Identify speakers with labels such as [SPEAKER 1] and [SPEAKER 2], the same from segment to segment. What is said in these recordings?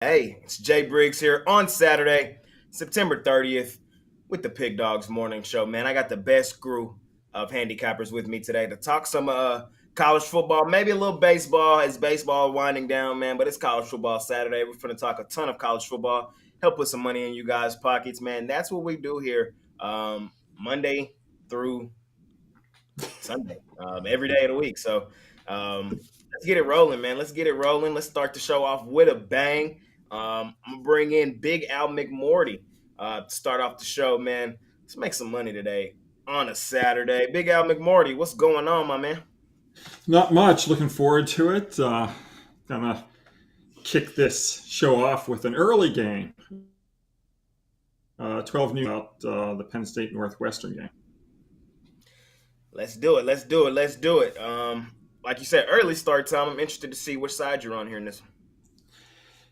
[SPEAKER 1] Hey, it's Jay Briggs here on Saturday, September 30th, with the Pickdawgz Morning Show. Man, I got the best crew of handicappers with me today to talk some college football, maybe a little baseball as baseball winding down, man. But it's college football Saturday. We're going to talk a ton of college football, help put some money in you guys' pockets, man. That's what we do here, Monday through Sunday, every day of the week. So let's get it rolling, man. Let's get it rolling. Let's start the show off with a bang. I'm gonna bring in Big Al McMorty to start off the show, man. Let's make some money today on a Saturday. Big Al McMorty, what's going on, my man?
[SPEAKER 2] Not much. Looking forward to it. Gonna kick this show off with an early game. 12 news about the Penn State Northwestern game.
[SPEAKER 1] Let's do it. Let's do it. Let's do it. Like you said, early start time. I'm interested to see which side you're on here in this one.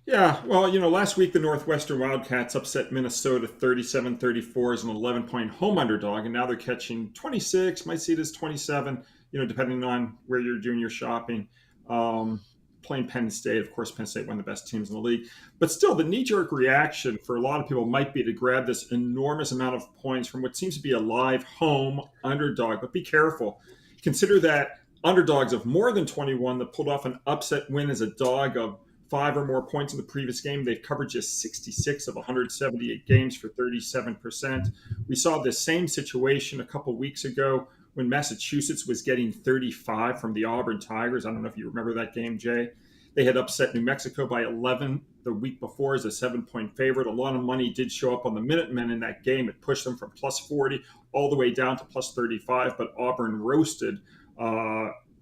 [SPEAKER 2] Yeah, well, last week the Northwestern Wildcats upset Minnesota 37-34 as an 11-point home underdog, and now they're catching 26, might see it as 27, depending on where you're doing your shopping. Playing Penn State. Of course, Penn State, one of the best teams in the league. But still, the knee-jerk reaction for a lot of people might be to grab this enormous amount of points from what seems to be a live home underdog. But be careful. Consider that underdogs of more than 21 that pulled off an upset win as a dog of 5 or more points in the previous game. They've covered just 66 of 178 games for 37%. We saw this same situation a couple weeks ago when Massachusetts was getting 35 from the Auburn Tigers. I don't know if you remember that game, Jay. They had upset New Mexico by 11 the week before as a 7-point favorite. A lot of money did show up on the Minutemen in that game. It pushed them from plus 40 all the way down to plus 35, but Auburn roasted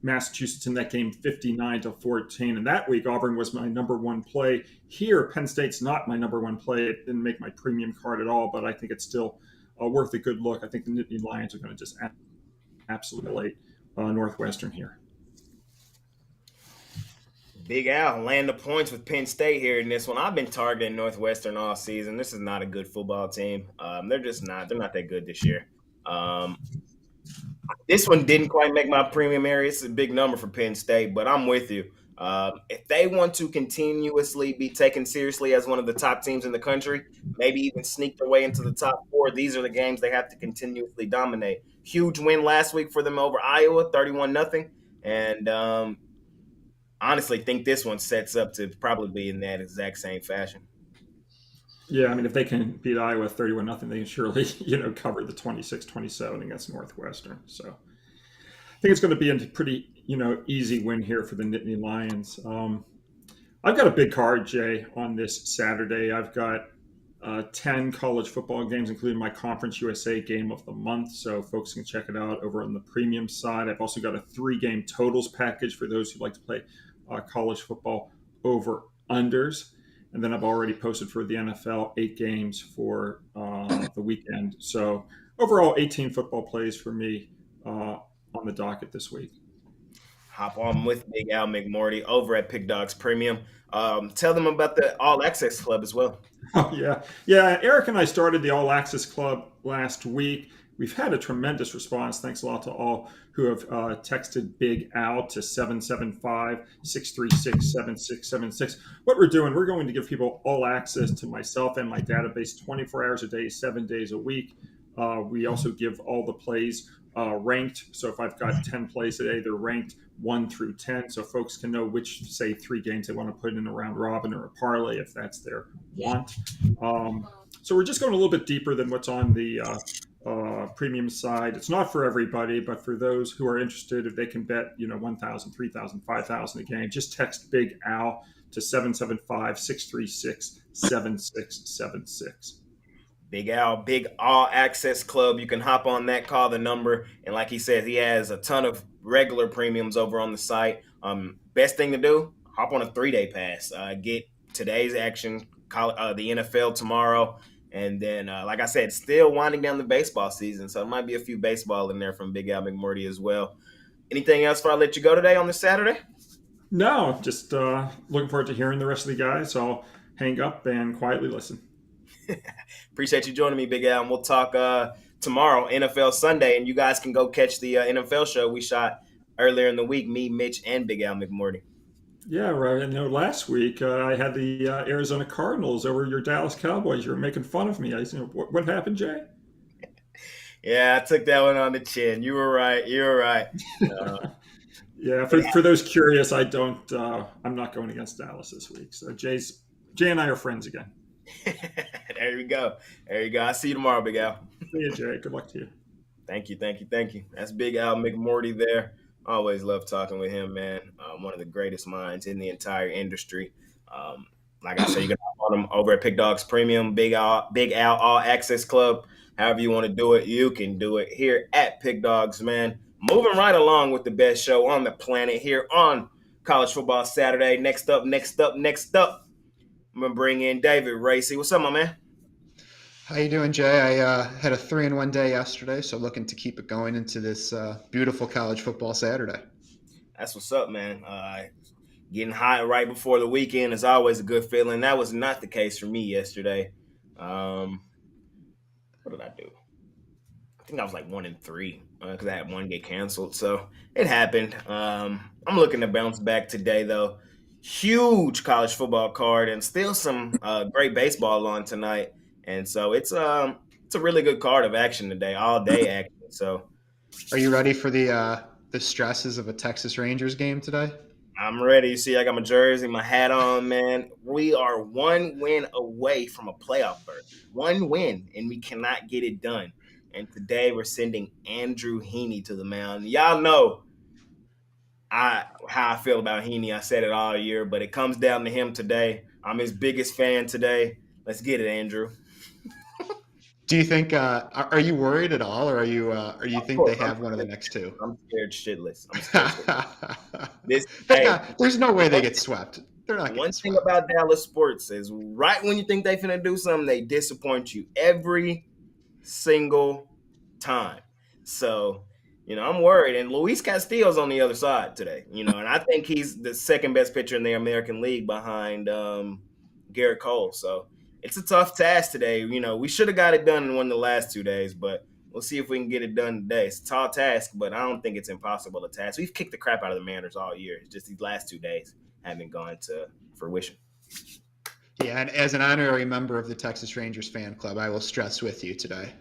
[SPEAKER 2] Massachusetts in that game 59-14. And that week, Auburn was my number one play. Here, Penn State's not my number one play. It didn't make my premium card at all, but I think it's still worth a good look. I think the Nittany Lions are going to just absolutely Northwestern here.
[SPEAKER 1] Big Al land the points with Penn State here in this one. I've been targeting Northwestern all season. This is not a good football team. They're just not. They're not that good this year. This one didn't quite make my premium area. It's a big number for Penn State, but I'm with you. If they want to continuously be taken seriously as one of the top teams in the country, maybe even sneak their way into the top four, these are the games they have to continuously dominate. Huge win last week for them over Iowa, 31-0. And honestly think this one sets up to probably be in that exact same fashion.
[SPEAKER 2] Yeah, I mean, if they can beat Iowa 31-0, they can surely, cover the 26-27 against Northwestern. So I think it's going to be a pretty, easy win here for the Nittany Lions. I've got a big card, Jay, on this Saturday. I've got 10 college football games, including my Conference USA game of the month. So folks can check it out over on the premium side. I've also got a 3-game totals package for those who like to play college football over unders. And then I've already posted for the NFL 8 games for the weekend. So overall, 18 football plays for me on the docket this week.
[SPEAKER 1] Hop on with Big Al McMorty over at Pickdawgz Premium. Tell them about the All Access Club as well.
[SPEAKER 2] Oh, yeah. Yeah, Eric and I started the All Access Club last week. We've had a tremendous response. Thanks a lot to all who have texted Big Al to 775-636-7676. What we're doing, we're going to give people all access to myself and my database 24 hours a day, 7 days a week. We also give all the plays ranked. So if I've got 10 plays today, they're ranked 1 through 10. So folks can know which, say, 3 games they want to put in a round robin or a parlay if that's their want. So we're just going a little bit deeper than what's on the premium side. It's not for everybody, but for those who are interested, if they can bet, 1,000, 3,000, 5,000 a game, just text Big Al to 775-636-7676.
[SPEAKER 1] Big Al, Big All Access Club. You can hop on that, call the number. And like he said, he has a ton of regular premiums over on the site. Best thing to do, hop on a 3-day pass. Get today's action, the NFL tomorrow. And then, like I said, still winding down the baseball season. So it might be a few baseball in there from Big Al McMurdy as well. Anything else before I let you go today on this Saturday?
[SPEAKER 2] No, just looking forward to hearing the rest of the guys. So I'll hang up and quietly listen.
[SPEAKER 1] Appreciate you joining me, Big Al. And we'll talk tomorrow, NFL Sunday. And you guys can go catch the NFL show we shot earlier in the week, me, Mitch, and Big Al McMurdy.
[SPEAKER 2] Yeah, right. And last week I had the Arizona Cardinals over your Dallas Cowboys. You were making fun of me. I said, what happened, Jay?
[SPEAKER 1] Yeah, I took that one on the chin. You were right. You were right. Uh,
[SPEAKER 2] Yeah,
[SPEAKER 1] it
[SPEAKER 2] for those curious, I don't. I'm not going against Dallas this week. So Jay and I are friends again.
[SPEAKER 1] there you go. There you go. I'll see you tomorrow, Big Al.
[SPEAKER 2] See you, Jay. Good luck to you.
[SPEAKER 1] Thank you, thank you, thank you. That's Big Al McMorty there. Always love talking with him, man. One of the greatest minds in the entire industry. Um, like I said, you can find him over at Pickdawgz Premium, Big Al All Access Club. However you want to do it, you can do it here at Pickdawgz, man. Moving right along with the best show on the planet here on College Football Saturday. Next up, next up. I'm gonna bring in David Racy. What's up, my man?
[SPEAKER 3] How you doing, Jay? I had a 3-in-1 day yesterday, so looking to keep it going into this beautiful college football Saturday.
[SPEAKER 1] That's what's up, man. Getting hot right before the weekend is always a good feeling. That was not the case for me yesterday. Um, what did I do? I think I was like 1-3 because I had one get canceled. So it happened. I'm looking to bounce back today, though. Huge college football card and still some great baseball on tonight. And so it's a really good card of action today, all day action. So
[SPEAKER 3] Are you ready for the stresses of a Texas Rangers game today?
[SPEAKER 1] I'm ready. You see, I got my jersey, my hat on, man. We are one win away from a playoff berth. One win, and we cannot get it done. And today we're sending Andrew Heaney to the mound. Y'all know how I feel about Heaney. I said it all year, but it comes down to him today. I'm his biggest fan today. Let's get it, Andrew.
[SPEAKER 3] Do you think are you worried at all, or you
[SPEAKER 1] Of
[SPEAKER 3] think they
[SPEAKER 1] course,
[SPEAKER 3] have one of the next two?
[SPEAKER 1] I'm scared shitless. I'm scared shitless. This, hey,
[SPEAKER 3] There's no way they get swept. They're not getting
[SPEAKER 1] one thing
[SPEAKER 3] swept.
[SPEAKER 1] about Dallas sports is right when you think they finna do something, they disappoint you every single time. So, I'm worried. And Luis Castillo's on the other side today, and I think he's the second best pitcher in the American League behind Garrett Cole. So it's a tough task today. We should have got it done in one of the last 2 days, but we'll see if we can get it done today. It's a tall task, but I don't think it's impossible to task. We've kicked the crap out of the Mariners all year. It's just these last 2 days haven't gone to fruition.
[SPEAKER 3] Yeah, and as an honorary member of the Texas Rangers fan club, I will stress with you today.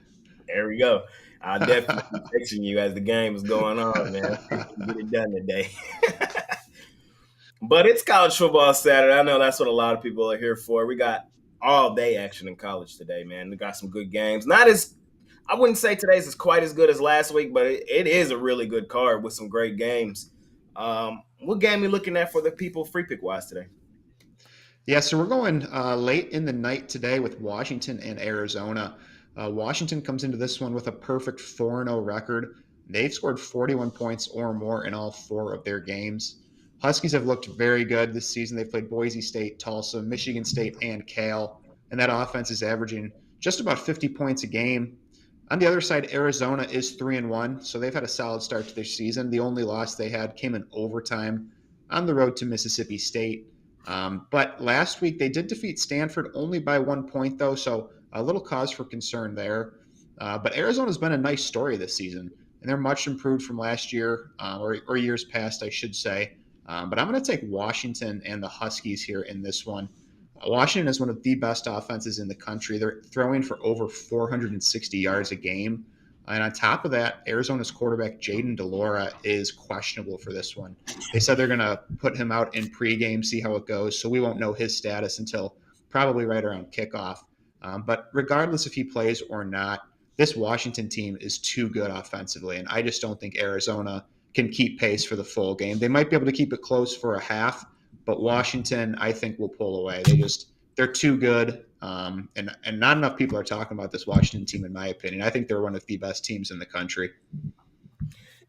[SPEAKER 1] There we go. I'll definitely be texting you as the game is going on, man. Get it done today. But it's college football Saturday. I know that's what a lot of people are here for. We got all day action in college today, man. We got some good games. Not as I wouldn't say today's is quite as good as last week, but it is a really good card with some great games. What game are you looking at for the people free pick wise today?
[SPEAKER 3] Yeah, so we're going late in the night today with Washington and Arizona. Washington comes into this one with a perfect 4-0 record. They've scored 41 points or more in all four of their games. Huskies have looked very good this season. They've played Boise State, Tulsa, Michigan State, and Cal, and that offense is averaging just about 50 points a game. On the other side, Arizona is 3-1, so they've had a solid start to their season. The only loss they had came in overtime on the road to Mississippi State. But last week they did defeat Stanford only by 1 point, though, so a little cause for concern there. But Arizona's been a nice story this season, and they're much improved from last year, or years past, I should say. But I'm going to take Washington and the Huskies here in this one. Washington is one of the best offenses in the country. They're throwing for over 460 yards a game. And on top of that, Arizona's quarterback, Jaden DeLora, is questionable for this one. They said they're going to put him out in pregame, see how it goes. So we won't know his status until probably right around kickoff. But regardless if he plays or not, this Washington team is too good offensively. And I just don't think Arizona can keep pace for the full game. They might be able to keep it close for a half, but Washington, I think, will pull away. They're too good. And not enough people are talking about this Washington team, in my opinion. I think they're one of the best teams in the country.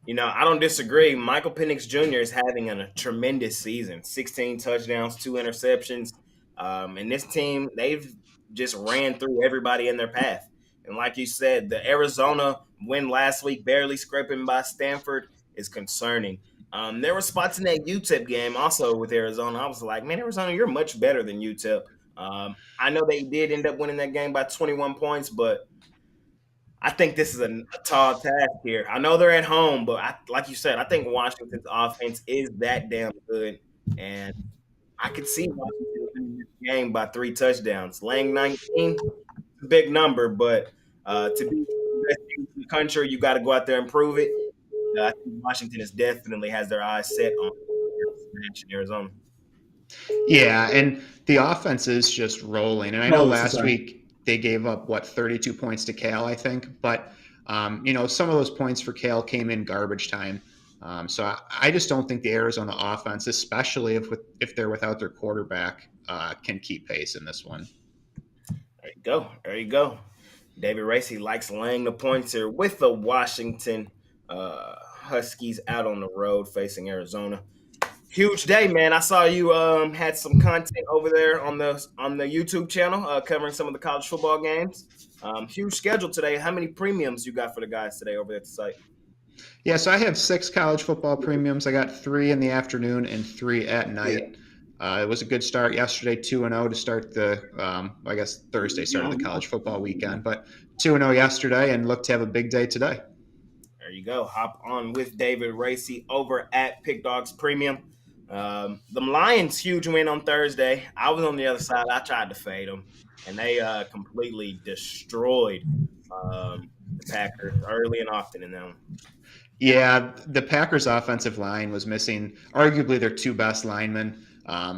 [SPEAKER 1] I don't disagree. Michael Penix Jr. is having a tremendous season 16 touchdowns, 2 interceptions. And this team, they've just ran through everybody in their path. And like you said, the Arizona win last week, barely scraping by Stanford, is concerning. There were spots in that UTEP game also with Arizona. I was like, man, Arizona, you're much better than UTEP. I know they did end up winning that game by 21 points, but I think this is a tall task here. I know they're at home, but like you said, I think Washington's offense is that damn good. And I could see Washington winning this game by 3 touchdowns. Laying 19, a big number, but to be the best team in the country, you got to go out there and prove it. I think Washington is definitely has their eyes set on match in Arizona.
[SPEAKER 3] Yeah, and the offense is just rolling. And I know
[SPEAKER 2] No, this is
[SPEAKER 3] last week they gave up 32 points to Cal, I think, but some of those points for Cal came in garbage time. So I just don't think the Arizona offense, especially if they're without their quarterback, can keep pace in this one.
[SPEAKER 1] There you go. There you go. David Racy likes laying the points here with the Washington Huskies out on the road facing Arizona. Huge day, man. I saw you had some content over there on the YouTube channel covering some of the college football games. Huge schedule today. How many premiums you got for the guys today over at the site?
[SPEAKER 3] Yeah, so I have 6 college football premiums. I got 3 in the afternoon and 3 at night. It was a good start yesterday, 2-0 to start I guess Thursday started the college football weekend, but 2-0 yesterday and look to have a big day today.
[SPEAKER 1] There you go. Hop on with David Racy over at Pickdawgz Premium. The Lions' huge win on Thursday. I was on the other side. I tried to fade them, and they completely destroyed the Packers early and often in them.
[SPEAKER 3] Yeah, the Packers' offensive line was missing arguably their 2 best linemen.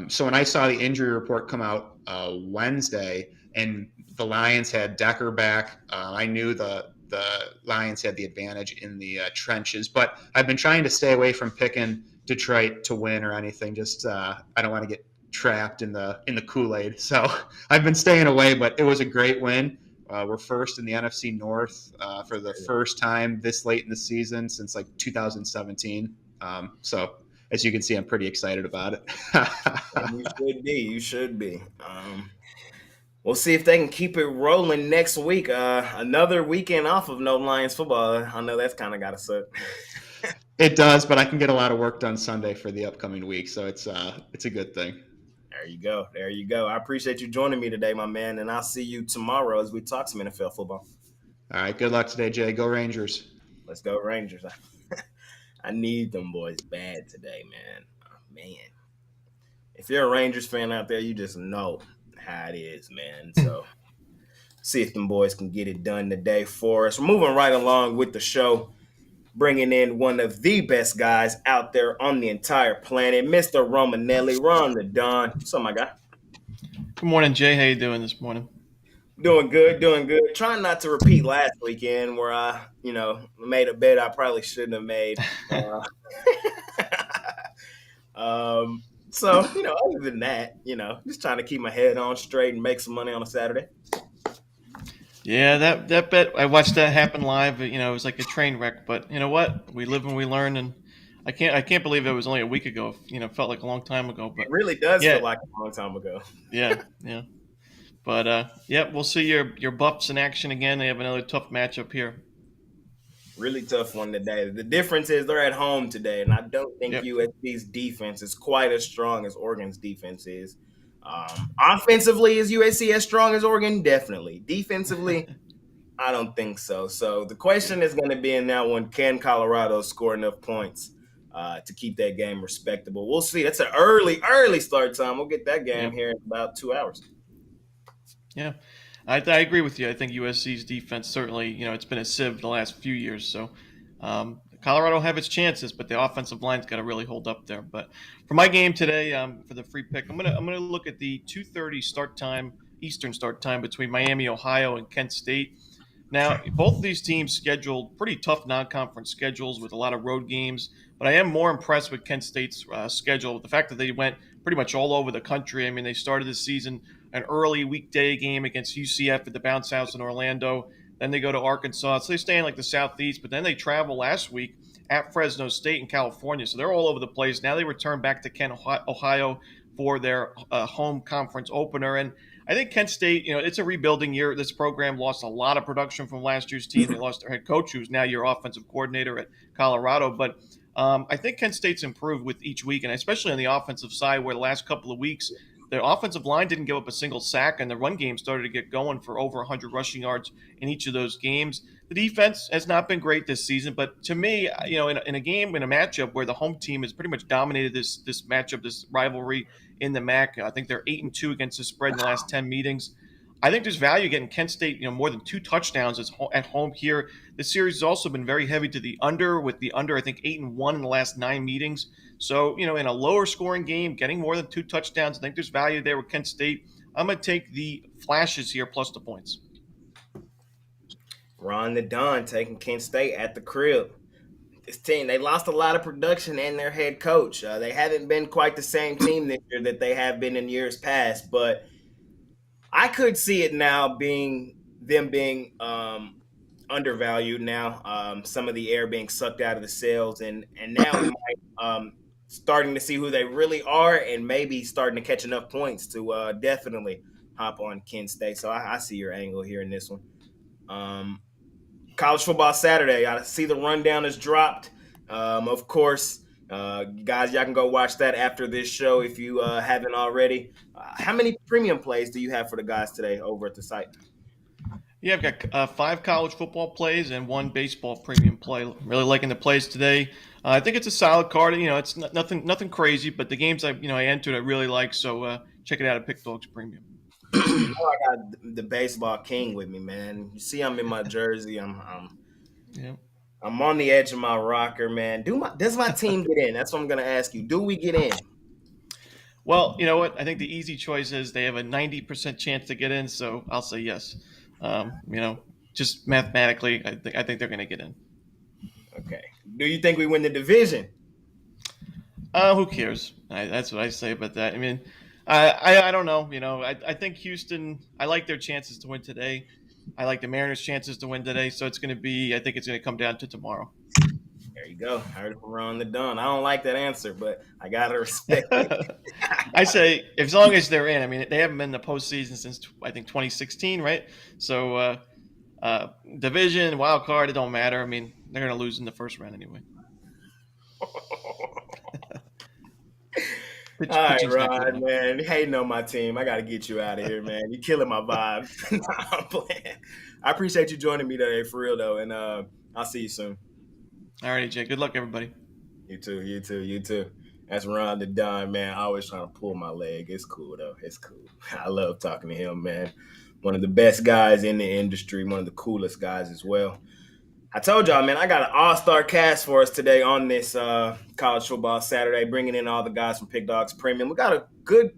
[SPEAKER 3] So when I saw the injury report come out Wednesday and the Lions had Decker back, I knew the Lions had the advantage in the trenches. But I've been trying to stay away from picking Detroit to win or anything. Just I don't want to get trapped in the Kool-Aid. So I've been staying away, but it was a great win. We're first in the NFC North for the first time this late in the season since like 2017. So as you can see, I'm pretty excited about it.
[SPEAKER 1] You should be. You should be. We'll see if they can keep it rolling next week. Another weekend off of no Lions football. I know that's kind of got to suck.
[SPEAKER 3] It does, but I can get a lot of work done Sunday for the upcoming week, so it's a good thing.
[SPEAKER 1] There you go. There you go. I appreciate you joining me today, my man, and I'll see you tomorrow as we talk some NFL football.
[SPEAKER 3] All right. Good luck today, Jay. Go Rangers.
[SPEAKER 1] Let's go Rangers. I need them boys bad today, man. Oh, man. If you're a Rangers fan out there, you just know how it is, man. So see if them boys can get it done today for us. We're moving right along with the show, bringing in one of the best guys out there on the entire planet, Mr. Romanelli. Ron the Don. What's up, my guy?
[SPEAKER 4] Good morning, Jay. How you doing this morning?
[SPEAKER 1] Doing good, doing good. Trying not to repeat last weekend where I, made a bet I probably shouldn't have made. So, other than that, just trying to keep my head on straight and make some money on a Saturday.
[SPEAKER 4] Yeah, that bet, I watched that happen live. It was like a train wreck, but you know what? We live and we learn, and I can't believe it was only a week ago. It felt like a long time ago, but
[SPEAKER 1] It really does feel like a long time ago.
[SPEAKER 4] Yeah. But we'll see your Buffs in action again. They have another tough matchup here.
[SPEAKER 1] Really tough one today. The difference is they're at home today, and I don't think USC's defense is quite as strong as Oregon's defense is. Offensively, is USC as strong as Oregon? Definitely. Defensively, I don't think so. So the question is going to be in that one, can Colorado score enough points to keep that game respectable? We'll see. That's an early start time. We'll get that game here in about 2 hours.
[SPEAKER 4] Yeah, I agree with you. I think USC's defense certainly, it's been a sieve the last few years. So Colorado have its chances, but the offensive line's got to really hold up there. But for my game today, for the free pick, I'm gonna look at the 2:30 start time, Eastern start time between Miami, Ohio, and Kent State. Now, both of these teams scheduled pretty tough non-conference schedules with a lot of road games, but I am more impressed with Kent State's schedule with the fact that they went pretty much all over the country. I mean, they started this season an early weekday game against UCF at the Bounce House in Orlando. Then they go to Arkansas. So they stay in like the Southeast, but then they travel last week at Fresno State in California. So they're all over the place. Now they return back to Kent, Ohio for their home conference opener. And I think Kent State, it's a rebuilding year. This program lost a lot of production from last year's team. They lost their head coach, who's now your offensive coordinator at Colorado. But I think Kent State's improved with each week, and especially on the offensive side, where the last couple of weeks the offensive line didn't give up a single sack, and the run game started to get going for over 100 rushing yards in each of those games. The defense has not been great this season, but to me, in a game, in a matchup where the home team has pretty much dominated this matchup, this rivalry in the MAC, I think they're 8-2 against the spread in the last 10 meetings. I think there's value getting Kent State, more than 2 touchdowns at home here. This series has also been very heavy to the under, with the under, I think, 8-1 in the last 9 meetings. So, in a lower scoring game, getting more than 2 touchdowns, I think there's value there with Kent State. I'm going to take the flashes here plus the points.
[SPEAKER 1] Ron the Don taking Kent State at the crib. This team, they lost a lot of production and their head coach. They haven't been quite the same team this year that they have been in years past, but I could see it now being undervalued now. Some of the air being sucked out of the sails, and now we might starting to see who they really are, and maybe starting to catch enough points to definitely hop on Kent State. So I see your angle here in this one. College football Saturday. I see the rundown is dropped. Of course, guys, y'all can go watch that after this show if you haven't already. How many premium plays do you have for the guys today over at the site?
[SPEAKER 4] Yeah, I've got 5 college football plays and 1 baseball premium play. Really liking the plays today. I think it's a solid card. It's nothing crazy, but the games I entered I really like. So check it out at Pickdawgz Premium.
[SPEAKER 1] I got the baseball king with me, man. You see, I'm in my jersey. I'm on the edge of my rocker, man. Does my team get in? That's what I'm gonna ask you. Do we get in?
[SPEAKER 4] Well, you know what? I think the easy choice is they have a 90% chance to get in, so I'll say yes. Just mathematically, I think they're going to get in.
[SPEAKER 1] Okay. Do you think we win the division?
[SPEAKER 4] Who cares? That's what I say about that. I mean, I don't know. I think Houston. I like their chances to win today. I like the Mariners' chances to win today. So it's going to be. I think it's going to come down to tomorrow.
[SPEAKER 1] There you go. I heard it from Ron the Don. I don't like that answer, but I gotta respect it.
[SPEAKER 4] I say as long as they're in. I mean, they haven't been in the postseason since I think 2016, right? So division, wild card, it don't matter. I mean, they're going to lose in the first round anyway.
[SPEAKER 1] All right, Rod, man. Hating on my team. I got to get you out of here, man. You're killing my vibe. I'm playing. I appreciate you joining me today, for real, though, and I'll see you soon.
[SPEAKER 4] All right, AJ. Good luck, everybody.
[SPEAKER 1] You too. That's Ron the Don, man. Always trying to pull my leg. It's cool, though. It's cool. I love talking to him, man. One of the best guys in the industry, one of the coolest guys as well. I told y'all, man, I got an all-star cast for us today on this college football Saturday, bringing in all the guys from Pickdawgz Premium. We got a good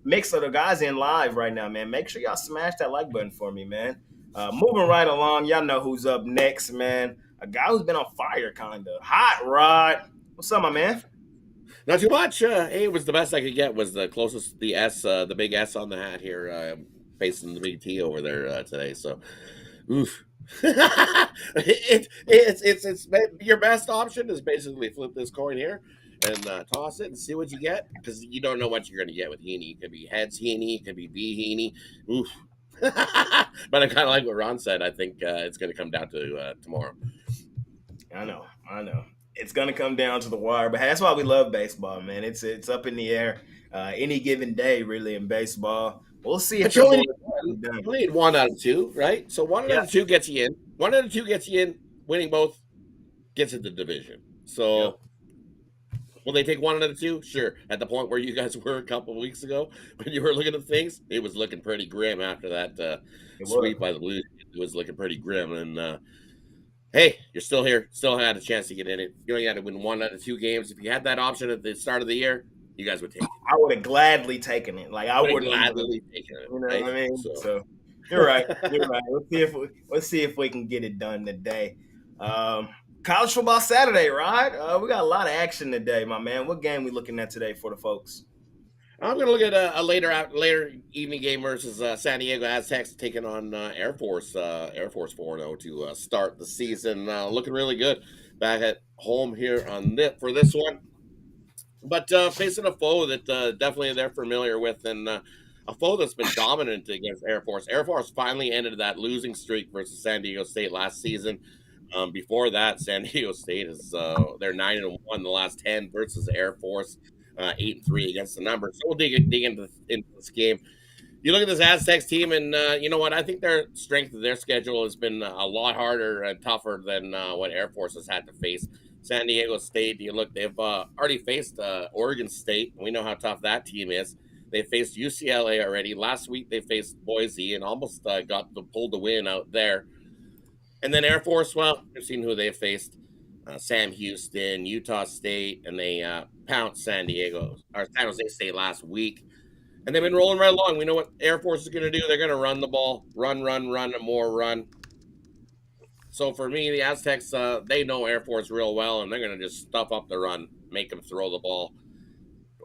[SPEAKER 1] mix of the guys in live right now, man. Make sure y'all smash that like button for me, man. Moving right along, y'all know who's up next, man. A guy who's been on fire, kind of. Hot Rod. What's up, my man?
[SPEAKER 5] Not too much. Hey, it was the best I could get. Was the closest, the S, the big S on the hat here, facing the big T over there today. So, oof. It's your best option is basically flip this coin here and toss it and see what you get, because you don't know what you're going to get with Heaney. It could be heads Heaney, it could be B Heaney. Oof. But I kind of like what Ron said. I think it's going to come down to tomorrow.
[SPEAKER 1] I know. It's going to come down to the wire, but that's why we love baseball, man. It's up in the air any given day, really, in baseball. We'll see if
[SPEAKER 5] you only need 1 out of 2, right? So 1 out of 2 gets you in. 1 out of 2 gets you in. Winning both gets in the division. So will they take 1 out of 2? Sure. At the point where you guys were a couple of weeks ago, when you were looking at things, it was looking pretty grim after that sweep by the Blues. It was looking pretty grim. And hey, you're still here. Still had a chance to get in it. You only had to win 1 out of 2 games. If you had that option at the start of the year, you guys would take it.
[SPEAKER 1] I would have gladly taken it. Like I would have
[SPEAKER 5] gladly taken it.
[SPEAKER 1] You know what I mean? So you're right. Let's see if we can get it done today. College football Saturday, right? We got a lot of action today, my man. What game we looking at today for the folks?
[SPEAKER 5] I'm going to look at a later evening game versus San Diego Aztecs taking on Air Force 4-0 to start the season. Looking really good back at home here for this one. But facing a foe that definitely they're familiar with, and a foe that's been dominant against Air Force. Air Force finally ended that losing streak versus San Diego State last season. Before that, San Diego State is they're 9-1 the last 10 versus Air Force. 8-3 against the number. So we'll dig into this game. You look at this Aztecs team, and you know what? I think their strength of their schedule has been a lot harder and tougher than what Air Force has had to face. San Diego State, you look, they've already faced Oregon State. We know how tough that team is. They faced UCLA already. Last week they faced Boise and almost pulled the win out there. And then Air Force, well, we've seen who they faced. Sam Houston, Utah State, and they pounced San Jose State last week. And they've been rolling right along. We know what Air Force is going to do. They're going to run the ball, run, and more run. So for me, the Aztecs, they know Air Force real well, and they're going to just stuff up the run, make them throw the ball.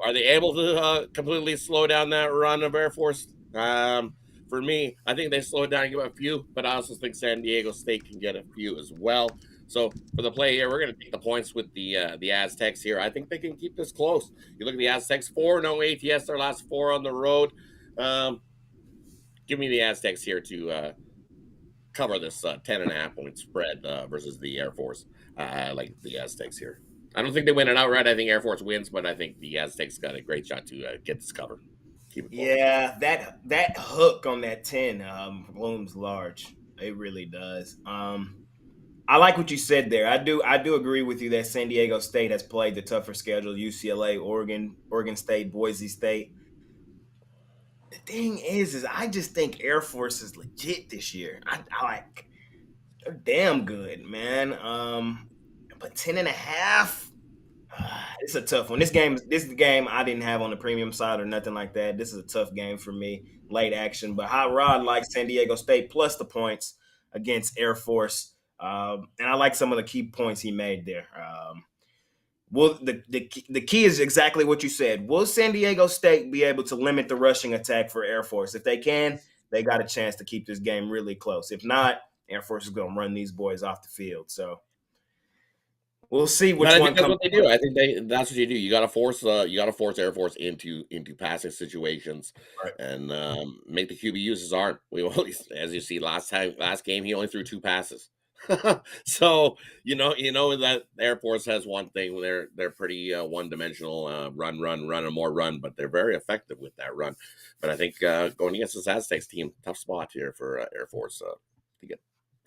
[SPEAKER 5] Are they able to completely slow down that run of Air Force? For me, I think they slow it down and give a few, but I also think San Diego State can get a few as well. So for the play here, we're going to take the points with the Aztecs here. I think they can keep this close. You look at the Aztecs, 4-0 ATS, their last 4 on the road. Give me the Aztecs here to cover this 10.5 point spread versus the Air Force. I like the Aztecs here. I don't think they win it outright. I think Air Force wins, but I think the Aztecs got a great shot to get this cover.
[SPEAKER 1] Yeah, that hook on that 10 looms large. It really does. I like what you said there. I do agree with you that San Diego State has played the tougher schedule: UCLA, Oregon State, Boise State. The thing is I just think Air Force is legit this year. I like they're damn good, man. But 10.5. It's a tough one. This is the game I didn't have on the premium side or nothing like that. This is a tough game for me. Late action, but Hot Rod likes San Diego State plus the points against Air Force. And I like some of the key points he made there. Well, the key is exactly what you said. Will San Diego State be able to limit the rushing attack for Air Force? If they can, they got a chance to keep this game really close. If not, Air Force is going to run these boys off the field. So we'll see which one
[SPEAKER 5] comes. What they do. I think that's what you do. You got to force Air Force into passing situations, right, and make the QB use his arm. As you see last game, he only threw 2 passes. So you know that Air Force has one thing. They're pretty one-dimensional, run and more run, but they're very effective with that run. But I think going against this Aztecs team, tough spot here for Air Force to get.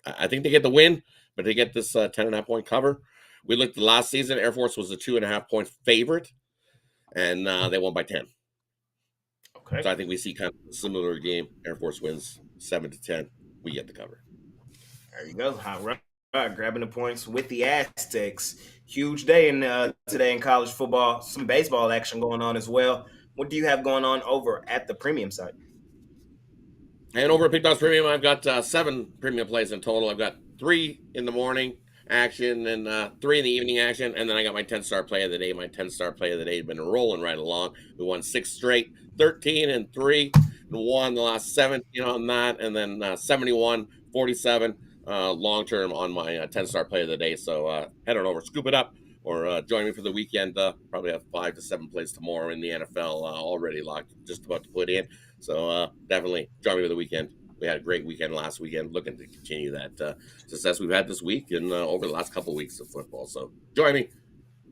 [SPEAKER 5] I think they get the win, but they get this 10.5 point cover. We looked at last season. Air Force was a 2.5 point favorite, and they won by 10. Okay. So I think we see kind of a similar game. Air Force wins 7-10. We get the cover.
[SPEAKER 1] There you go. Hot Rod grabbing the points with the Aztecs. Huge day today in college football. Some baseball action going on as well. What do you have going on over at the premium side?
[SPEAKER 5] And over at Pickdawgz Premium, I've got 7 premium plays in total. I've got 3 in the morning action and 3 in the evening action, and then I got my 10-star play of the day. My 10-star play of the day has been rolling right along. We won 6 straight, 13-3, and won the last 17 on that, and then 71-47 long-term on my 10-star play of the day. So head on over, scoop it up, or join me for the weekend. Probably have 5 to 7 plays tomorrow in the NFL already locked, just about to put in. So definitely join me for the weekend. We had a great weekend last weekend. Looking to continue that success we've had this week and over the last couple of weeks of football. So join me.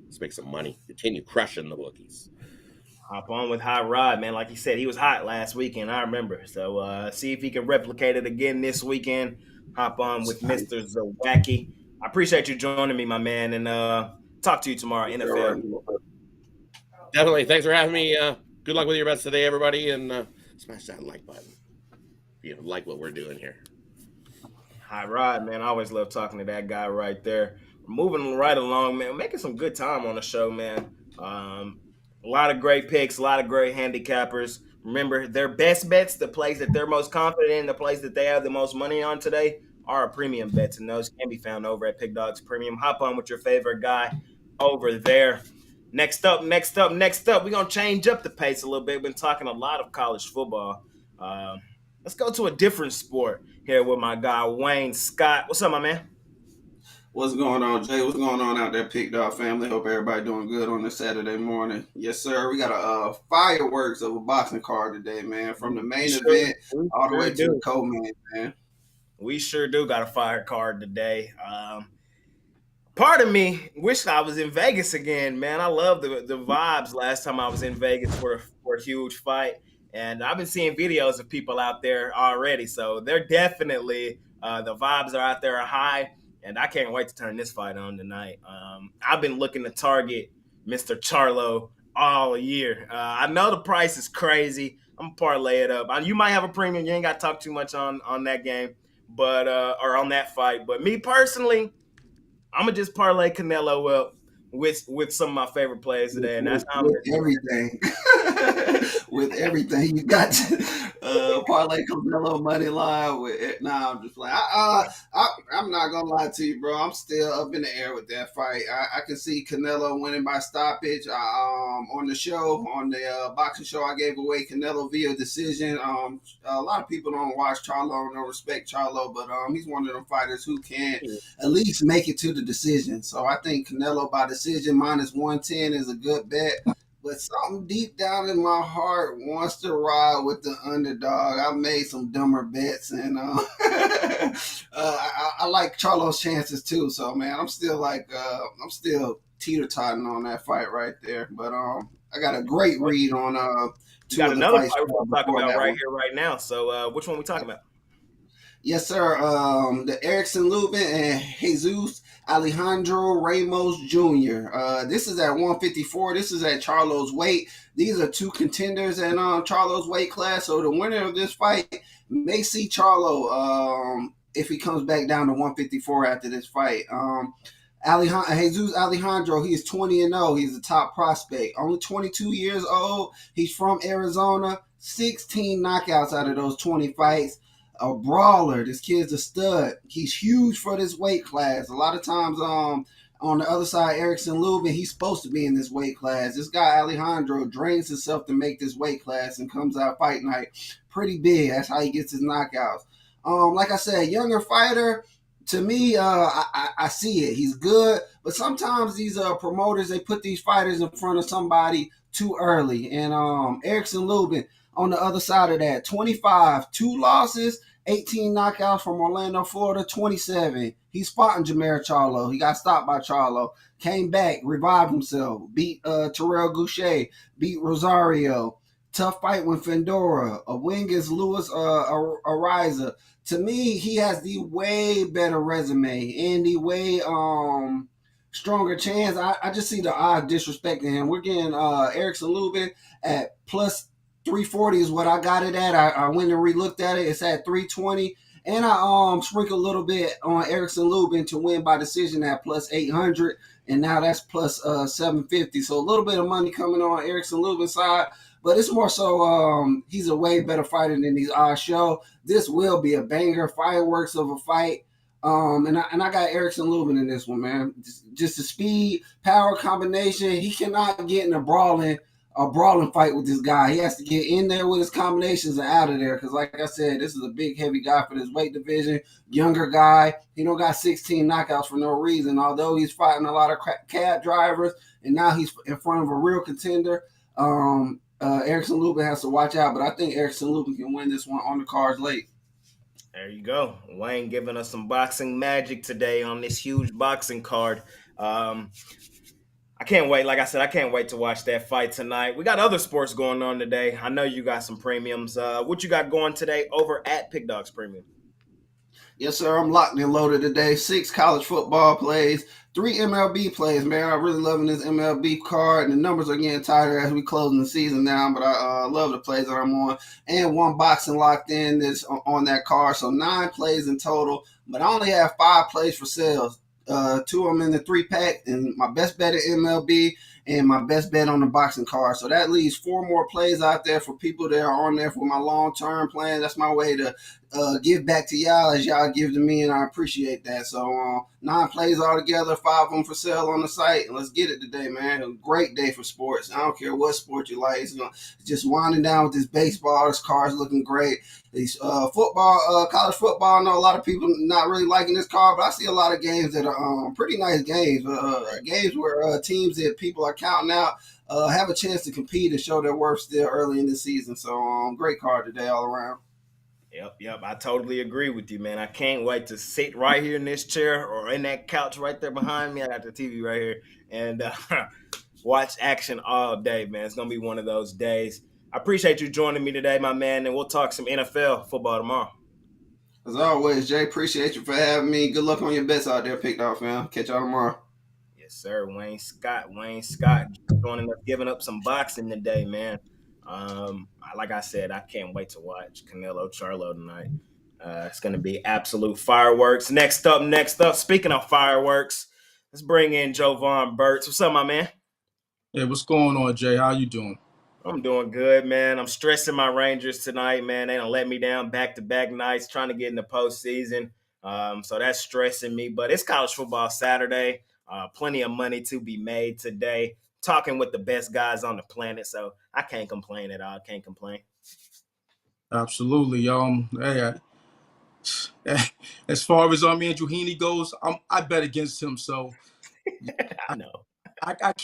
[SPEAKER 5] Let's make some money. Continue crushing the bookies.
[SPEAKER 1] Hop on with Hot Rod, man. Like you said, he was hot last weekend. I remember. So see if he can replicate it again this weekend. Hop on with Mr. Zawacki. I appreciate you joining me, my man, and talk to you tomorrow, NFL.
[SPEAKER 5] Definitely. Thanks for having me. Good luck with your bets today, everybody, and smash that like button. You like what we're doing here.
[SPEAKER 1] Hot Rod, man. I always love talking to that guy right there. We're moving right along, man. We're making some good time on the show, man. A lot of great picks, a lot of great handicappers. Remember, their best bets, the plays that they're most confident in, the plays that they have the most money on today, are premium bets, and those can be found over at Pickdawgz Premium. Hop on with your favorite guy over there. Next up, we're going to change up the pace a little bit. We've been talking a lot of college football. Let's go to a different sport here with my guy, Wayne Scott. What's up, my man?
[SPEAKER 6] What's going on, Jay? What's going on out there, Pickdawgz family? Hope everybody doing good on this Saturday morning. Yes, sir. We got a fireworks of a boxing card today, man. From the main event all the way to the co-main, man.
[SPEAKER 1] We sure do got a fire card today. Part of me wished I was in Vegas again, man. I love the vibes last time I was in Vegas for a huge fight. And I've been seeing videos of people out there already. So they're definitely, the vibes are out there are high. And I can't wait to turn this fight on tonight. I've been looking to target Mr. Charlo all year. I know the price is crazy. I'm gonna parlay it up. You might have a premium. You ain't got to talk too much on that game, but or on that fight. But me personally, I'm gonna just parlay Canelo up with some of my favorite players today, and that's how I'm
[SPEAKER 6] with
[SPEAKER 1] gonna do it.
[SPEAKER 6] everything. With everything, you got parlay Canelo money line with it. Nah, I'm just like I'm not gonna lie to you, bro. I'm still up in the air with that fight. I can see Canelo winning by stoppage. On the show, on the boxing show, I gave away Canelo via decision. A lot of people don't watch Charlo, don't respect Charlo, but he's one of them fighters who can at least make it to the decision. So I think Canelo by decision -110 is a good bet. But something deep down in my heart wants to ride with the underdog. I made some dumber bets, and I like Charlo's chances too. So man, I'm still teeter-totting on that fight right there. But I got a great read on
[SPEAKER 1] You
[SPEAKER 6] two
[SPEAKER 1] got
[SPEAKER 6] of the
[SPEAKER 1] another
[SPEAKER 6] fights
[SPEAKER 1] fight we're gonna talk
[SPEAKER 6] before
[SPEAKER 1] about
[SPEAKER 6] that
[SPEAKER 1] right
[SPEAKER 6] one.
[SPEAKER 1] here, right now. So which one we talking about?
[SPEAKER 6] Yes, sir. The Erickson Lubin and Jesus Alejandro Ramos Jr. This is at 154. This is at Charlo's weight. These are two contenders in Charlo's weight class. So the winner of this fight may see Charlo if he comes back down to 154 after this fight. Jesus Alejandro, he is 20-0. He's a top prospect. Only 22 years old. He's from Arizona. 16 knockouts out of those 20 fights. A brawler. This kid's a stud. He's huge for this weight class. A lot of times on the other side, Erickson Lubin, he's supposed to be in this weight class. This guy Alejandro drains himself to make this weight class and comes out fight night pretty big. That's how he gets his knockouts. Like I said, younger fighter. To me, I see it. He's good, but sometimes these promoters, they put these fighters in front of somebody too early. And Erickson Lubin on the other side of that, 25, 2 losses, 18 knockouts from Orlando, Florida, 27. He's spotting Jameer Charlo. He got stopped by Charlo. Came back, revived himself, beat Terrell Goucher, beat Rosario. Tough fight with Fendora. A wing is Luis Ariza. To me, he has the way better resume and the way stronger chance. I just see the odds disrespecting him. We're getting Erickson Lubin at plus 340 is what I got it at. I went and re-looked at it. It's at 320. And I sprinkled a little bit on Erickson Lubin to win by decision at plus 800. And now that's plus 750. So a little bit of money coming on Erickson Lubin's side. But it's more so he's a way better fighter than these odds show. This will be a banger, fireworks of a fight. And I got Erickson Lubin in this one, man. Just the speed, power combination. He cannot get in a brawling fight with this guy. He has to get in there with his combinations and out of there. Because like I said, this is a big, heavy guy for this weight division. Younger guy. He don't got 16 knockouts for no reason. Although he's fighting a lot of cab drivers, and now he's in front of a real contender. Erickson Lubin has to watch out, but I think Erickson Lubin can win this one on the cards late.
[SPEAKER 1] There you go. Wayne giving us some boxing magic today on this huge boxing card. I can't wait. Like I said, I can't wait to watch that fight tonight. We got other sports going on today. I know you got some premiums. What you got going today over at Pickdawgz Premium?
[SPEAKER 6] Yes, sir. I'm locked and loaded today. 6 college football plays, 3 MLB plays, man. I'm really loving this MLB card, and the numbers are getting tighter as we closing the season now, but I love the plays that I'm on. And 1 boxing locked in that's on that card, so 9 plays in total, but I only have 5 plays for sales. 2 of them in the 3-pack, and my best bet at MLB and my best bet on the boxing card. So that leaves 4 more plays out there for people that are on there for my long-term plan. That's my way to give back to y'all as y'all give to me, and I appreciate that. So 9 plays altogether, 5 of them for sale on the site, and let's get it today, man. A great day for sports. I don't care what sport you like. It's just winding down with this baseball. This card's looking great. These football, college football, I know a lot of people not really liking this card, but I see a lot of games that are pretty nice games. Games where teams that people are counting out have a chance to compete and show their worth still early in the season. So great card today all around.
[SPEAKER 1] Yep. I totally agree with you, man. I can't wait to sit right here in this chair or in that couch right there behind me. I got the TV right here and watch action all day, man. It's gonna be one of those days. I appreciate you joining me today, my man, and we'll talk some NFL football tomorrow.
[SPEAKER 6] As always, Jay, appreciate you for having me. Good luck on your bets out there, Pickdawgz fam. Catch y'all tomorrow.
[SPEAKER 1] Yes, sir. Wayne Scott joining us, giving up some boxing today, man. Like I said, I can't wait to watch Canelo Charlo tonight. It's going to be absolute fireworks. Next up. Speaking of fireworks, let's bring in Jovan Burks. What's up, my man?
[SPEAKER 7] Hey, what's going on, Jay? How you doing?
[SPEAKER 1] I'm doing good, man. I'm stressing my Rangers tonight, man. They don't let me down back-to-back nights trying to get in the postseason. So that's stressing me. But it's college football Saturday. Plenty of money to be made today. Talking with the best guys on the planet, so I can't complain at all. Can't complain.
[SPEAKER 7] Absolutely. Hey, as far as Andrew Heaney goes, I bet against him, so
[SPEAKER 1] I know.
[SPEAKER 7] I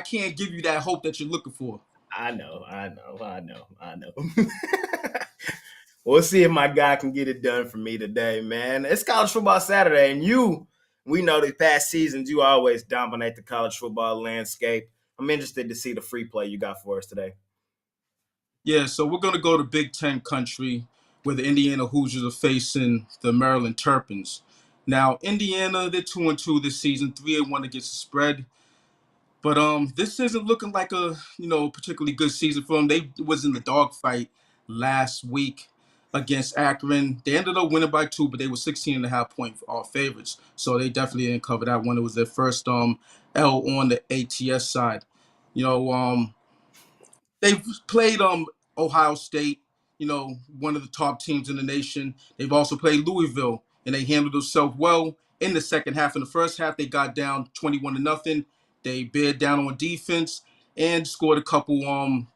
[SPEAKER 7] can't give you that hope that you're looking for.
[SPEAKER 1] I know. We'll see if my guy can get it done for me today, man. It's college football Saturday, and we know the past seasons, you always dominate the college football landscape. I'm interested to see the free play you got for us today.
[SPEAKER 7] Yeah, so we're going to go to Big Ten country where the Indiana Hoosiers are facing the Maryland Terrapins. Now, Indiana, they're 2-2 this season, 3-1 against the spread. But this isn't looking like a particularly good season for them. They was in the dogfight last week against Akron. They ended up winning by 2, but they were 16.5-point favorites. So they definitely didn't cover that one. It was their first L on the ATS side. They've played Ohio State, one of the top teams in the nation. They've also played Louisville, and they handled themselves well in the second half. In the first half, they got down 21-0. They bared down on defense and scored a couple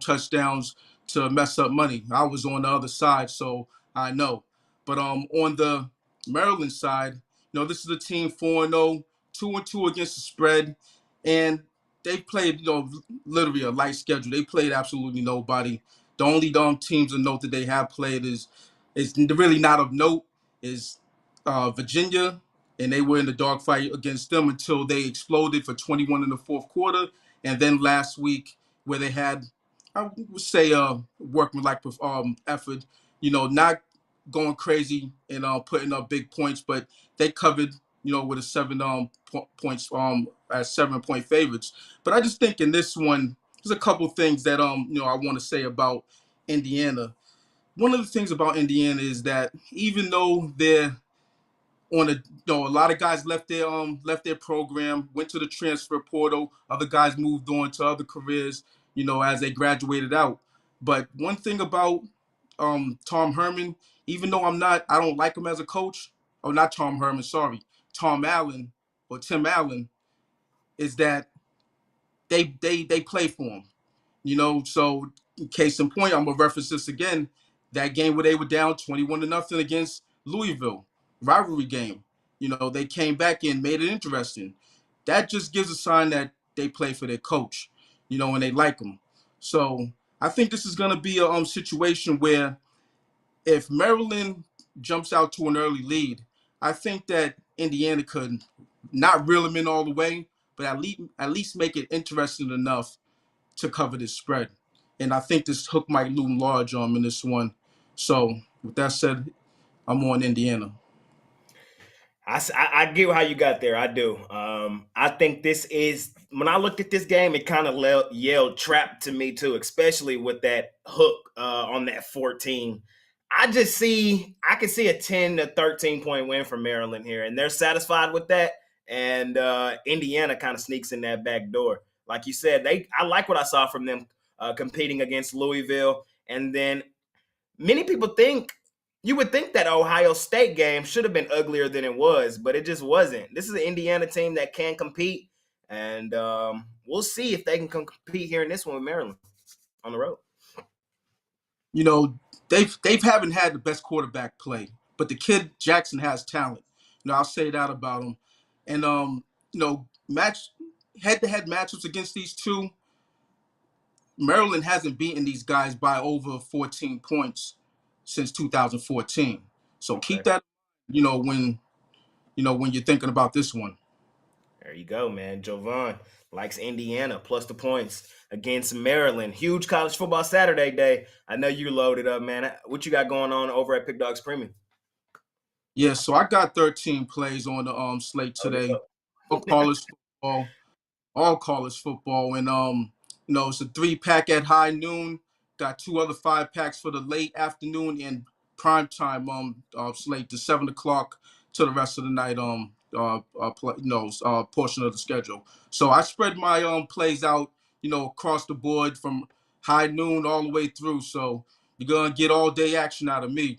[SPEAKER 7] touchdowns to mess up money. I was on the other side, so I know. But on the Maryland side, this is a team 4-0, 2-2 against the spread, and they played, literally a light schedule. They played absolutely nobody. The only teams of note that they have played is really not of note is Virginia, and they were in the dogfight against them until they exploded for 21 in the fourth quarter. And then last week, where they had, I would say, workmanlike effort, not going crazy and putting up big points, but they covered, with a 7 points as 7-point favorites. But I just think in this one, there's a couple things that I want to say about Indiana. One of the things about Indiana is that even though they're on a lot of guys left their program, went to the transfer portal. Other guys moved on to other careers, as they graduated out. But one thing about Tom Herman, even though I don't like him as a coach. Oh, not Tom Herman, sorry, Tom Allen or Tim Allen, is that they play for him. So case in point, I'm gonna reference this again. That game where they were down 21-0 against Louisville, rivalry game. They came back in, made it interesting. That just gives a sign that they play for their coach, and they like him. So I think this is gonna be a situation where if Maryland jumps out to an early lead, I think that Indiana could not reel them in all the way, but at least make it interesting enough to cover this spread. And I think this hook might loom large in this one. So with that said, I'm on Indiana.
[SPEAKER 1] I get how you got there. I do. I think this is, when I looked at this game, it kind of yelled trap to me too, especially with that hook on that 14. I can see a 10 to 13 point win for Maryland here, and they're satisfied with that. And Indiana kind of sneaks in that back door. Like you said, I like what I saw from them competing against Louisville. And then many people you would think that Ohio State game should have been uglier than it was, but it just wasn't. This is an Indiana team that can compete, and we'll see if they can compete here in this one with Maryland on the road.
[SPEAKER 7] They haven't had the best quarterback play, but the kid Jackson has talent. I'll say that about him. And head-to-head matchups against these two, Maryland hasn't beaten these guys by over 14 points. since 2014. So
[SPEAKER 1] Okay.
[SPEAKER 7] keep that, when you're thinking about this one.
[SPEAKER 1] There you go, man. Jovan likes Indiana plus the points against Maryland. Huge college football Saturday day. I know you loaded up, man. What you got going on over at Pickdawgz Premium?
[SPEAKER 7] Yeah, so I got 13 plays on the slate
[SPEAKER 1] Load it
[SPEAKER 7] today.
[SPEAKER 1] up.
[SPEAKER 7] All college football, all college football, and it's a 3-pack at high noon. Got 2 other 5-packs for the late afternoon and prime time slate, the 7 o'clock to the rest of the night portion of the schedule. So I spread my plays out, across the board from high noon all the way through. So you're gonna get all day action out of me.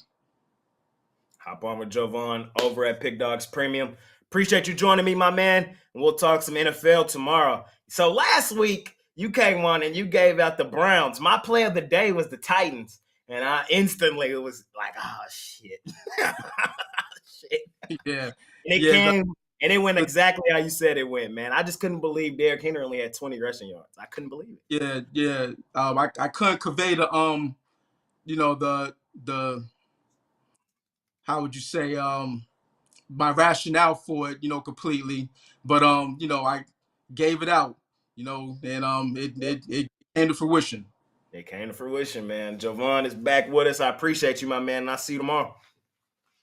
[SPEAKER 1] Hop on with Jovan over at Pickdawgz Premium. Appreciate you joining me, my man. And we'll talk some NFL tomorrow. So last week, you came on and you gave out the Browns. My play of the day was the Titans. And I instantly it was like, oh, shit. Shit.
[SPEAKER 7] Yeah.
[SPEAKER 1] And it came and it went exactly how you said it went, man. I just couldn't believe Derrick Henry only had 20 rushing yards. I couldn't believe it.
[SPEAKER 7] Yeah. I couldn't convey the the how would you say my rationale for it, completely. But I gave it out, and it came to fruition.
[SPEAKER 1] It came to fruition, man. Jovan is back with us. I appreciate you, my man, and I'll see you tomorrow.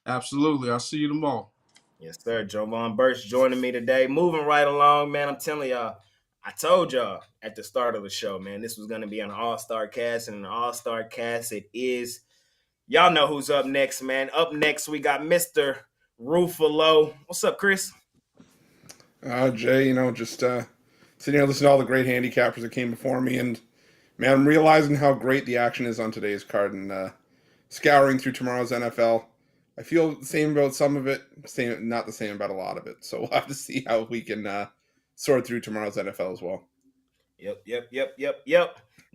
[SPEAKER 7] Absolutely. I'll see you tomorrow.
[SPEAKER 1] Yes, sir. Jovan Burst joining me today. Moving right along, man. I'm telling y'all, I told y'all at the start of the show, man, this was going to be an all-star cast, and an all-star cast it is. Y'all know who's up next, man. Up next, we got Mr. Ruffalo. What's up, Chris?
[SPEAKER 8] Jay, just sitting here listening to all the great handicappers that came before me, and man, I'm realizing how great the action is on today's card, and scouring through tomorrow's NFL. I feel the same about some of it, not the same about a lot of it. So we'll have to see how we can sort through tomorrow's NFL as well.
[SPEAKER 1] Yep.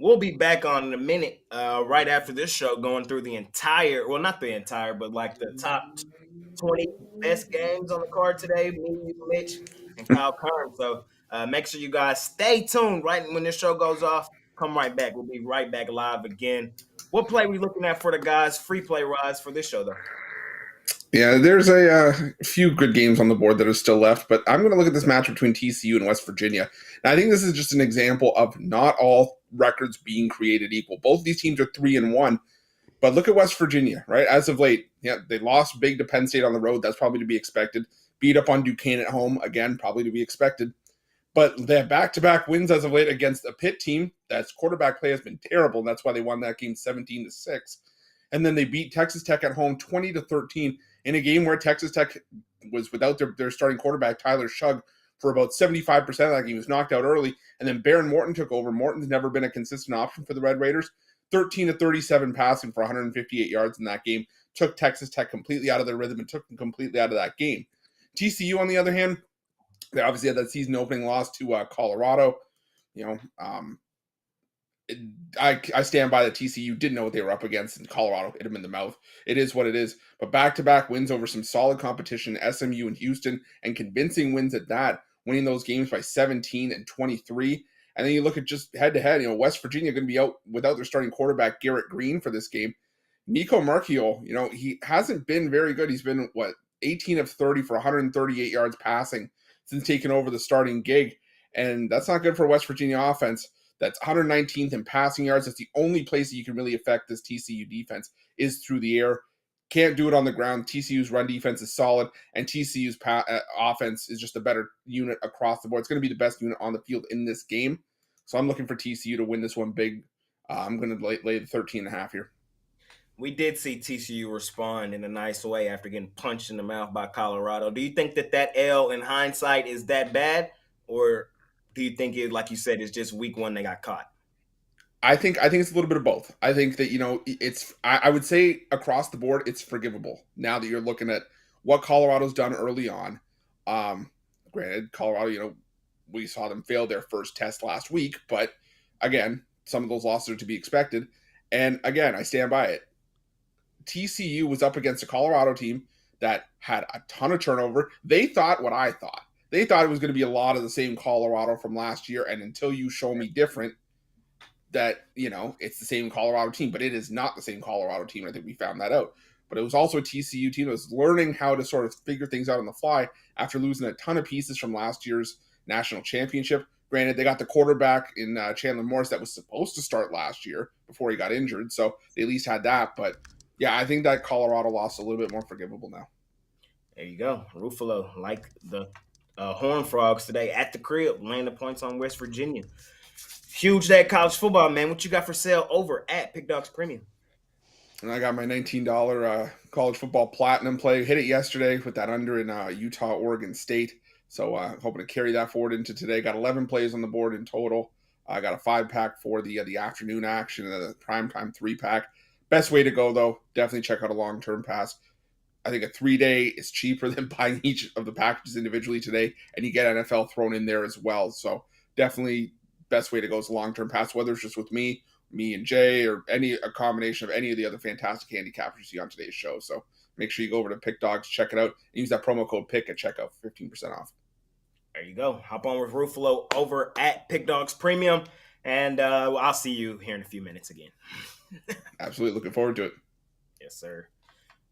[SPEAKER 1] We'll be back on in a minute, right after this show, going through the entire, well, not the entire, but like the top 20 best games on the card today. Me, you, Mitch, and Kyle Kirms. So make sure you guys stay tuned right when this show goes off. Come right back. We'll be right back live again. What play we looking at for the guys? Free play rise for this show, though.
[SPEAKER 8] Yeah, there's a few good games on the board that are still left, but I'm going to look at this match between TCU and West Virginia. And I think this is just an example of not all records being created equal. Both of these teams are 3-1, but look at West Virginia, right? As of late, they lost big to Penn State on the road. That's probably to be expected. Beat up on Duquesne at home, again, probably to be expected. But they have back-to-back wins as of late against a Pitt team that's quarterback play has been terrible, and that's why they won that game 17-6. And then they beat Texas Tech at home 20-13 in a game where Texas Tech was without their starting quarterback, Tyler Shugg, for about 75% of that game. He was knocked out early, and then Baron Morton took over. Morton's never been a consistent option for the Red Raiders. 13-37 passing for 158 yards in that game. Took Texas Tech completely out of their rhythm and took them completely out of that game. TCU, on the other hand, they obviously had that season opening loss to Colorado. I stand by that TCU didn't know what they were up against, and Colorado hit them in the mouth. It is what it is. But back-to-back wins over some solid competition, SMU and Houston, and convincing wins at that, winning those games by 17 and 23. And then you look at just head-to-head, West Virginia going to be out without their starting quarterback, Garrett Green, for this game. Nico Marchiol, he hasn't been very good. He's been, 18 of 30 for 138 yards passing since taking over the starting gig. And that's not good for West Virginia offense. That's 119th in passing yards. That's the only place that you can really affect this TCU defense is through the air. Can't do it on the ground. TCU's run defense is solid, and TCU's offense is just a better unit across the board. It's going to be the best unit on the field in this game. So I'm looking for TCU to win this one big. I'm going to lay the 13.5 here.
[SPEAKER 1] We did see TCU respond in a nice way after getting punched in the mouth by Colorado. Do you think that L in hindsight is that bad, or do you think it, like you said, is just week one they got caught?
[SPEAKER 8] I think it's a little bit of both. I think that, it's I would say across the board it's forgivable now that you're looking at what Colorado's done early on. Granted, Colorado, we saw them fail their first test last week, but again, some of those losses are to be expected. And again, I stand by it. TCU was up against a Colorado team that had a ton of turnover. They thought what I thought. They thought it was going to be a lot of the same Colorado from last year, and until you show me different, that, it's the same Colorado team, but it is not the same Colorado team. I think we found that out. But it was also a TCU team that was learning how to sort of figure things out on the fly after losing a ton of pieces from last year's national championship. Granted, they got the quarterback in Chandler Morris that was supposed to start last year before he got injured, so they at least had that. But yeah, I think that Colorado loss is a little bit more forgivable now.
[SPEAKER 1] There you go. Ruffalo, like the Horned Frogs today at the crib, laying the points on West Virginia. Huge day of college football, man. What you got for sale over at Pickdawgz Premium?
[SPEAKER 8] And I got my $19 college football platinum play. Hit it yesterday with that under in Utah, Oregon State. So hoping to carry that forward into today. Got 11 plays on the board in total. I got a 5-pack for the afternoon action and a primetime 3-pack. Best way to go, though, definitely check out a long-term pass. I think a 3-day is cheaper than buying each of the packages individually today, and you get NFL thrown in there as well. So definitely best way to go is a long-term pass, whether it's just with me and Jay, or a combination of any of the other fantastic handicappers you see on today's show. So make sure you go over to Pickdawgz, check it out, and use that promo code PICK at checkout for 15% off.
[SPEAKER 1] There you go. Hop on with Ruffalo over at Pickdawgz Premium, and I'll see you here in a few minutes again.
[SPEAKER 8] Absolutely. Looking forward to it.
[SPEAKER 1] Yes, sir.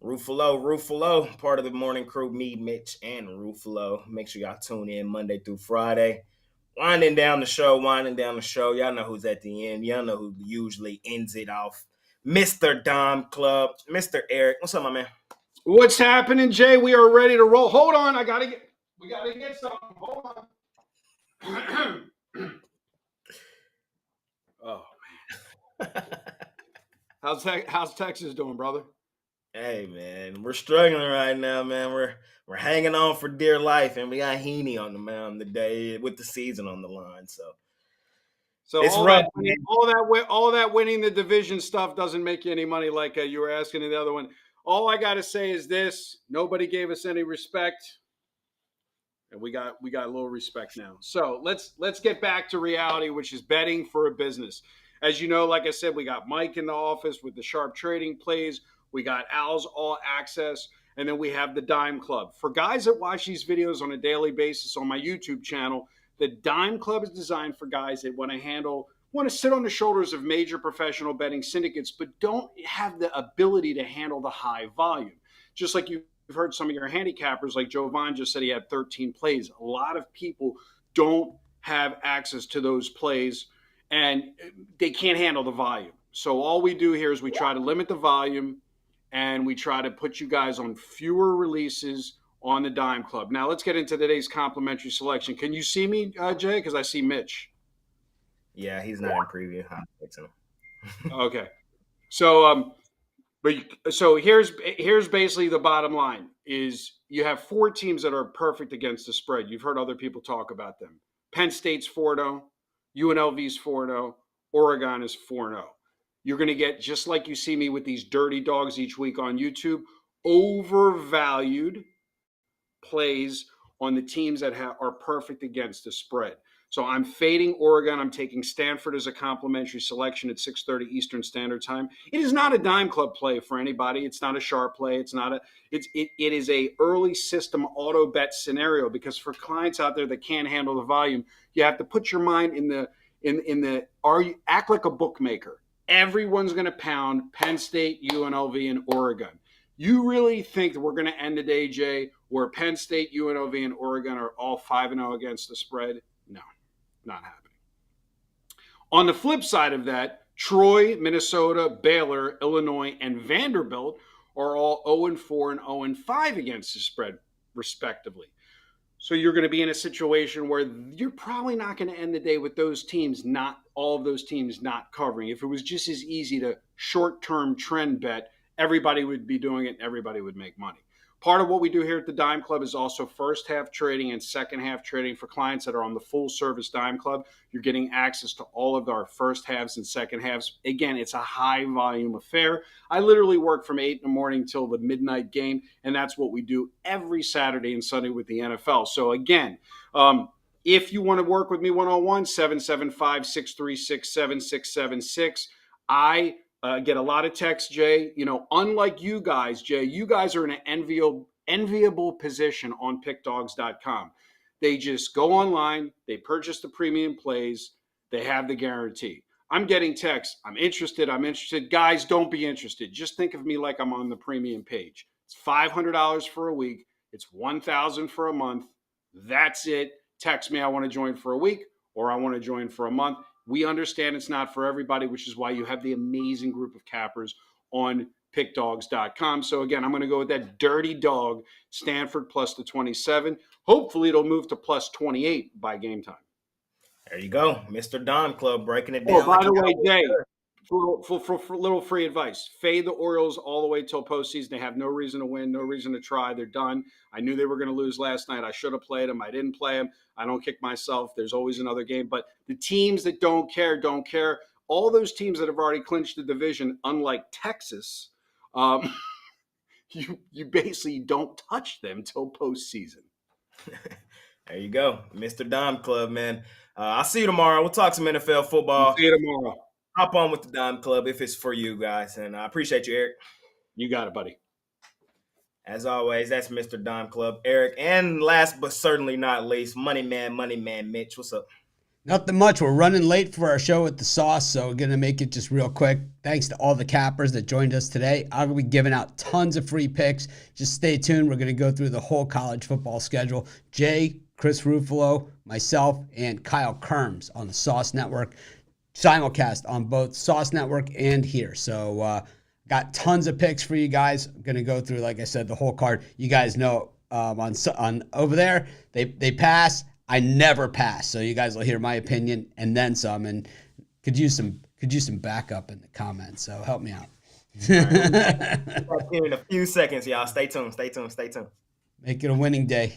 [SPEAKER 1] Ruffalo, part of the morning crew, me, Mitch, and Ruffalo. Make sure y'all tune in Monday through Friday. Winding down the show. Y'all know who's at the end. Y'all know who usually ends it off. Mr. Dom Club, Mr. Eric. What's up, my man?
[SPEAKER 9] What's happening, Jay? We are ready to roll. Hold on. We got to get something. Hold on. Oh, man. How's Texas doing, brother?
[SPEAKER 1] Hey, man. We're struggling right now, man. We're hanging on for dear life, and we got Heaney on the mound today with the season on the line. So it's
[SPEAKER 9] all
[SPEAKER 1] rough.
[SPEAKER 9] all that winning the division stuff doesn't make you any money, like you were asking in the other one. All I got to say is this: nobody gave us any respect, and we got a little respect now. So let's get back to reality, which is betting for a business. As you know, like I said, we got Mike in the office with the sharp trading plays. We got Al's All Access. And then we have the Dime Club. For guys that watch these videos on a daily basis on my YouTube channel, the Dime Club is designed for guys that want to sit on the shoulders of major professional betting syndicates, but don't have the ability to handle the high volume. Just like you've heard some of your handicappers, like Joe Vaughn just said he had 13 plays. A lot of people don't have access to those plays, and they can't handle the volume. So all we do here is we try to limit the volume, and we try to put you guys on fewer releases on the Dime Club. Now, let's get into today's complimentary selection. Can you see me, Jay? Because I see Mitch.
[SPEAKER 1] Yeah, he's not in preview. I think so.
[SPEAKER 9] Okay. So, so here's basically the bottom line: is you have 4 teams that are perfect against the spread. You've heard other people talk about them. Penn State's 4-0, UNLV's 4-0, Oregon is 4-0. You're going to get, just like you see me with these dirty dogs each week on YouTube, overvalued plays on the teams that are perfect against the spread. So I'm fading Oregon. I'm taking Stanford as a complimentary selection at 6:30 Eastern Standard Time. It is not a Dime Club play for anybody. It's not a sharp play. It is a early system auto bet scenario, because for clients out there that can't handle the volume, you have to put your mind act like a bookmaker. Everyone's going to pound Penn State, UNLV, and Oregon. You really think that we're going to end the day, Jay, where Penn State, UNLV, and Oregon are all 5-0 against the spread? No, not happening. On the flip side of that, Troy, Minnesota, Baylor, Illinois, and Vanderbilt are all 0-4 and 0-5 against the spread, respectively. So you're going to be in a situation where you're probably not going to end the day with all of those teams not covering. If it was just as easy to short-term trend bet, everybody would be doing it and everybody would make money. Part of what we do here at the Dime Club is also first half trading and second half trading for clients that are on the full service Dime Club. You're getting access to all of our first halves and second halves. Again, it's a high volume affair. I literally work from 8 in the morning till the midnight game, and that's what we do every Saturday and Sunday with the NFL. So again, if you want to work with me one-on-one, 775-636-7676. I get a lot of texts, Jay. Unlike you guys, Jay, you guys are in an enviable position on pickdawgz.com. They just go online, they purchase the premium plays, they have the guarantee. I'm getting texts. I'm interested. Guys, don't be interested. Just think of me like I'm on the premium page. It's $500 for a week. It's $1,000 for a month. That's it. Text me, I want to join for a week, or I want to join for a month. We understand it's not for everybody, which is why you have the amazing group of cappers on pickdawgz.com. So again, I'm going to go with that dirty dog, Stanford plus the 27. Hopefully it'll move to plus 28 by game time.
[SPEAKER 1] There you go. Mr. Don Club breaking it down.
[SPEAKER 9] Oh, by the way, Jay, for little free advice, fade the Orioles all the way till postseason. They have no reason to win, no reason to try. They're done. I knew they were going to lose last night. I should have played them. I didn't play them. I don't kick myself. There's always another game. But the teams that don't care, don't care. All those teams that have already clinched the division, unlike Texas, you basically don't touch them till postseason.
[SPEAKER 1] There you go. Mr. Dom Club, man. I'll see you tomorrow. We'll talk some NFL football.
[SPEAKER 9] See you tomorrow.
[SPEAKER 1] Hop on with the Dom Club if it's for you guys. And I appreciate you, Eric.
[SPEAKER 9] You got it, buddy.
[SPEAKER 1] As always, that's Mr. Dom Club, Eric. And last but certainly not least, Money Man Mitch. What's up?
[SPEAKER 10] Nothing much. We're running late for our show with the sauce, so we're going to make it just real quick. Thanks to all the cappers that joined us today. I'm going to be giving out tons of free picks. Just stay tuned. We're going to go through the whole college football schedule. Jay, Chris Ruffalo, myself, and Kyle Kirms on the Sauce Network. Simulcast on both Sauce Network and here. So got tons of picks for you guys. I'm going to go through, like I said, the whole card. You guys know on over there, they pass. I never pass, so you guys will hear my opinion and then some, and could use some backup in the comments. So help me out.
[SPEAKER 1] Right, in a few seconds, y'all. Stay tuned.
[SPEAKER 10] Make it a winning day.